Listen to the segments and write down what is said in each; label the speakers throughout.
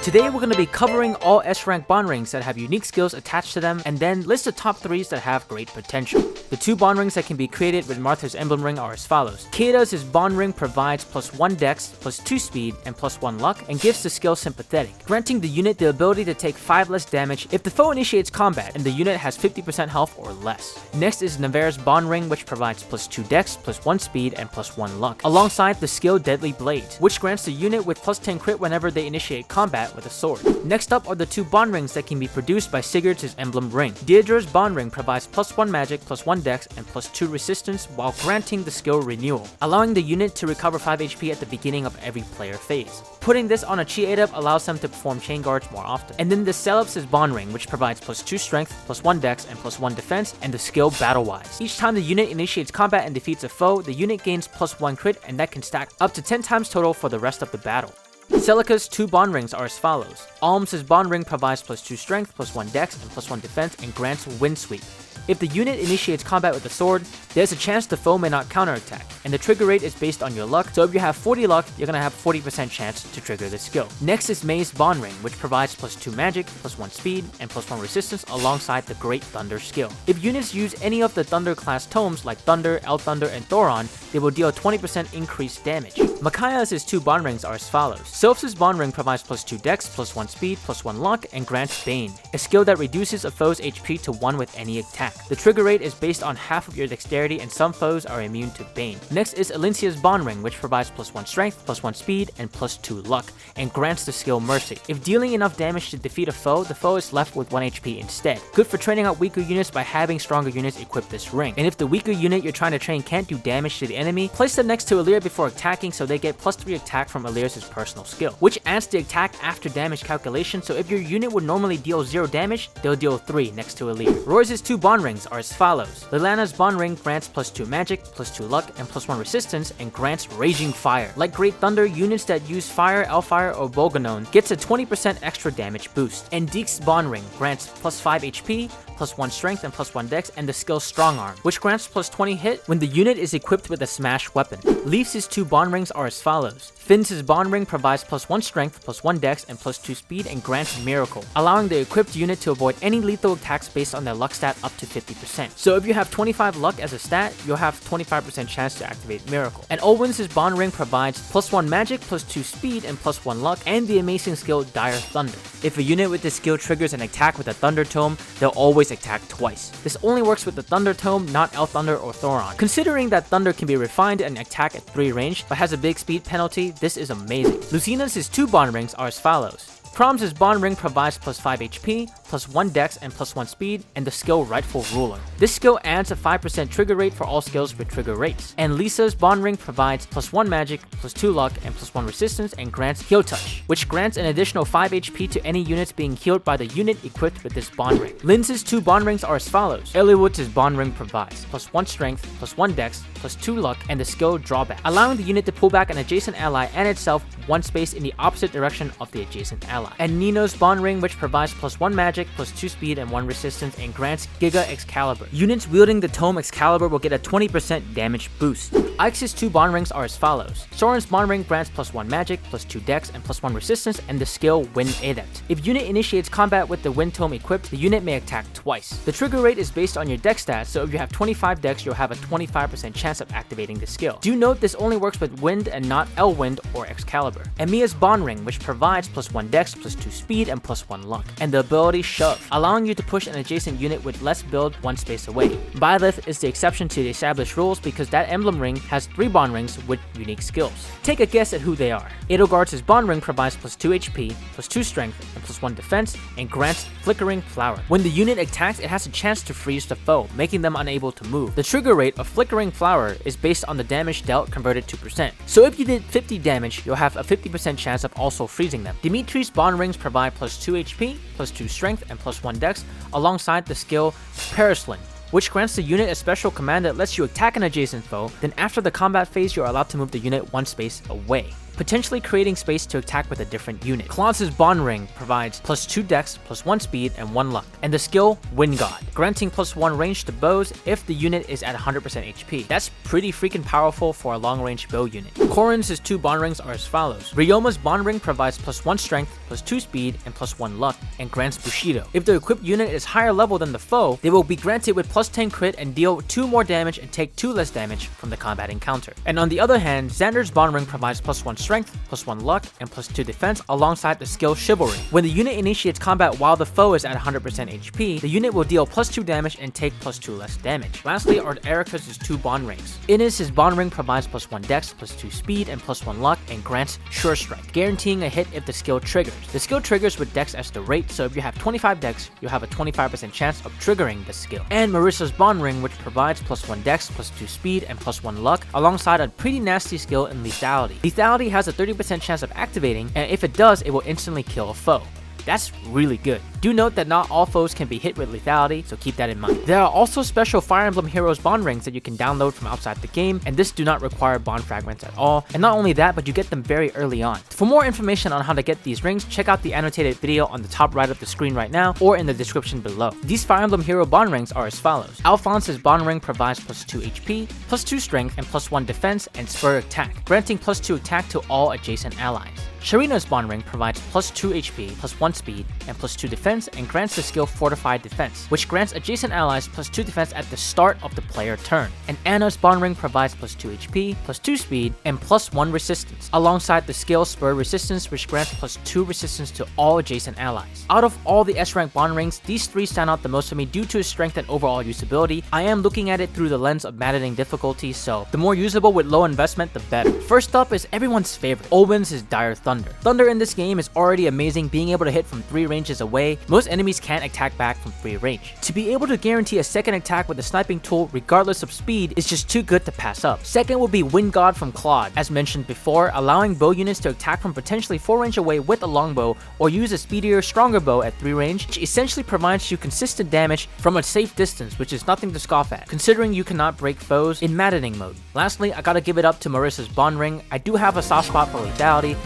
Speaker 1: Today we're going to be covering all S-rank bond rings that have unique skills attached to them, and then list the top 3s that have great potential. The 2 bond rings that can be created with Marth's emblem ring are as follows. Caeda's bond ring provides +1 dex, +2 speed, and +1 luck, and gives the skill Sympathetic, granting the unit the ability to take 5 less damage if the foe initiates combat and the unit has 50% health or less. Next is Navarre's bond ring, which provides +2 dex, +1 speed, and +1 luck, alongside the skill Deadly Blade, which grants the unit with +10 crit whenever they initiate combat with a sword. Next up are the 2 bond rings that can be produced by Sigurd's emblem ring. Deirdre's bond ring provides +1 magic, +1 dex, and +2 resistance while granting the skill Renewal, allowing the unit to recover 5 HP at the beginning of every player phase. Putting this on a Caeda allows them to perform chain guards more often. And then the Seliph's bond ring, which provides +2 strength, +1 dex, and +1 defense, and the skill Battlwise. Each time the unit initiates combat and defeats a foe, the unit gains +1 crit, and that can stack up to 10 times total for the rest of the battle. Celica's 2 bond rings are as follows. Alm's bond ring provides +2 strength, +1 dex, and +1 defense, and grants Windsweep. If the unit initiates combat with a sword, there's a chance the foe may not counterattack, and the trigger rate is based on your luck, so if you have 40 luck, you're gonna have 40% chance to trigger this skill. Next is May's bond ring, which provides +2 magic, +1 speed, and +1 resistance alongside the Great Thunder skill. If units use any of the Thunder class tomes like Thunder, El Thunder, and Thoron, they will deal 20% increased damage. Michaiah's 2 bond rings are as follows. Sothe's bond ring provides +2 dex, +1 speed, +1 luck, and grants Bane, a skill that reduces a foe's HP to 1 with any attack. The trigger rate is based on half of your dexterity, and some foes are immune to Bane. Next is Elincia's bond ring, which provides +1 strength, +1 speed, and +2 luck, and grants the skill Mercy. If dealing enough damage to defeat a foe, the foe is left with 1 HP instead. Good for training out weaker units by having stronger units equip this ring. And if the weaker unit you're trying to train can't do damage to the enemy, place them next to Ellincia before attacking so they get +3 attack from Elincia's personal skill, which adds the attack after damage calculation, so if your unit would normally deal 0 damage, they'll deal 3 next to Ellincia. Roy's 2 bond rings are as follows. Lilana's bond ring grants +2 magic, +2 luck, and +1 resistance, and grants Raging Fire. Like Great Thunder, units that use Fire, Elfire, or Bolganon gets a 20% extra damage boost. And Dieck's bond ring grants +5 HP, +1 strength, and +1 dex, and the skill Strong Arm, which grants +20 hit when the unit is equipped with a smash weapon. Leif's 2 bond rings are as follows. Finn's bond ring provides +1 strength, +1 dex, and +2 speed, and grants Miracle, allowing the equipped unit to avoid any lethal attacks based on their luck stat up to 50%. So if you have 25 luck as a stat, you'll have 25% chance to activate Miracle. And Olwen's bond ring provides +1 magic, +2 speed, and +1 luck, and the amazing skill Dire Thunder. If a unit with this skill triggers an attack with a Thunder Tome, they'll always attack twice. This only works with the Thunder Tome, not El Thunder or Thoron. Considering that Thunder can be refined and attack at 3 range, but has a big speed penalty, this is amazing. Lucina's 2 bond rings are as follows. Chrom's bond ring provides +5 HP, +1 dex, and +1 speed, and the skill Rightful Ruler. This skill adds a 5% trigger rate for all skills with trigger rates. And Lissa's bond ring provides +1 magic, +2 luck, and +1 resistance, and grants Healtouch, which grants an additional 5 HP to any units being healed by the unit equipped with this bond ring. Lynn's 2 bond rings are as follows. Eliwood's bond ring provides +1 strength, +1 dex, +2 luck, and the skill Drawback, allowing the unit to pull back an adjacent ally and itself 1 space in the opposite direction of the adjacent ally. And Nino's bond ring, which provides +1 magic, +2 speed, and 1 resistance, and grants Giga Excalibur. Units wielding the tome Excalibur will get a 20% damage boost. Ike's 2 bond rings are as follows. Soren's bond ring grants +1 magic, +2 dex, and +1 resistance, and the skill Wind Adept. If unit initiates combat with the Wind Tome equipped, the unit may attack twice. The trigger rate is based on your dex stats, so if you have 25 dex, you'll have a 25% chance of activating the skill. Do note this only works with Wind and not Elwind or Excalibur. And Mia's bond ring, which provides +1 dex, +2 speed, and +1 luck, and the ability Shove, allowing you to push an adjacent unit with less build 1 space away. Byleth is the exception to the established rules because that emblem ring has 3 bond rings with unique skills. Take a guess at who they are. Edelgard's bond ring provides +2 HP, +2 strength, and +1 defense, and grants Flickering Flower. When the unit attacks, it has a chance to freeze the foe, making them unable to move. The trigger rate of Flickering Flower is based on the damage dealt converted to percent. So if you did 50 damage, you'll have a 50% chance of also freezing them. Dimitri's bond rings provide +2 HP, +2 strength, and +1 dex, alongside the skill Perislin, which grants the unit a special command that lets you attack an adjacent foe, then after the combat phase you're allowed to move the unit 1 space away. potentially creating space to attack with a different unit. Claws' Bond Ring provides +2 dex, +1 speed, and 1 luck, and the skill Wind God, granting +1 range to bows if the unit is at 100% HP. That's pretty freaking powerful for a long-range bow unit. Corrin's 2 Bond Rings are as follows. Ryoma's Bond Ring provides +1 strength, +2 speed, and +1 luck, and grants Bushido. If the equipped unit is higher level than the foe, they will be granted with +10 crit and deal 2 more damage and take 2 less damage from the combat encounter. And on the other hand, Xander's Bond Ring provides +1 strength, +1 luck, and +2 defense alongside the skill Chivalry. When the unit initiates combat while the foe is at 100% HP, the unit will deal +2 damage and take +2 less damage. Lastly are Erika's 2 Bond Rings. His Bond Ring provides +1 dex, +2 speed, and +1 luck, and grants Sure Strike, guaranteeing a hit if the skill triggers. The skill triggers with dex as the rate, so if you have 25 dex, you have a 25% chance of triggering the skill. And Marissa's Bond Ring, which provides +1 dex, +2 speed, and +1 luck, alongside a pretty nasty skill in Lethality. Lethality has a 30% chance of activating, and if it does, it will instantly kill a foe. That's really good. Do note that not all foes can be hit with lethality, so keep that in mind. There are also special Fire Emblem Heroes Bond Rings that you can download from outside the game, and this do not require bond fragments at all. And not only that, but you get them very early on. For more information on how to get these rings, check out the annotated video on the top right of the screen right now, or in the description below. These Fire Emblem Hero Bond Rings are as follows. Alphonse's Bond Ring provides +2 HP, +2 strength, and +1 defense and spur attack, granting +2 attack to all adjacent allies. Sharina's Bond Ring provides +2 HP, +1 speed, and +2 defense, and grants the skill Fortified Defense, which grants adjacent allies +2 defense at the start of the player turn. And Anna's Bond Ring provides +2 HP, +2 speed, and +1 resistance, alongside the skill Spur Resistance, which grants +2 resistance to all adjacent allies. Out of all the S-rank Bond Rings, these 3 stand out the most to me due to its strength and overall usability. I am looking at it through the lens of maddening difficulty, so the more usable with low investment, the better. First up is everyone's favorite, Olwen's Dire Thunder. Thunder in this game is already amazing, being able to hit from 3 ranges away. Most enemies can't attack back from 3 range. To be able to guarantee a second attack with a sniping tool regardless of speed is just too good to pass up. Second would be Wind God from Claude, as mentioned before, allowing bow units to attack from potentially 4 range away with a longbow, or use a speedier, stronger bow at 3 range, which essentially provides you consistent damage from a safe distance, which is nothing to scoff at, considering you cannot break foes in maddening mode. Lastly, I gotta give it up to Marissa's Bond Ring. I do have a soft spot for lethality,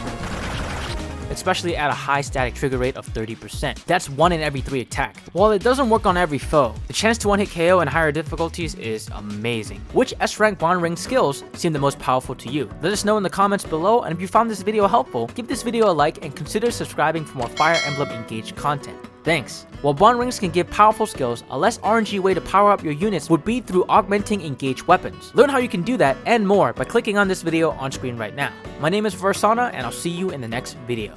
Speaker 1: especially at a high static trigger rate of 30%. That's 1 in every 3 attack. While it doesn't work on every foe, the chance to one-hit KO in higher difficulties is amazing. Which S-rank Bond Ring skills seem the most powerful to you? Let us know in the comments below, and if you found this video helpful, give this video a like and consider subscribing for more Fire Emblem Engage content. Thanks. While Bond Rings can give powerful skills, a less RNG way to power up your units would be through augmenting engaged weapons. Learn how you can do that and more by clicking on this video on screen right now. My name is Versana, and I'll see you in the next video.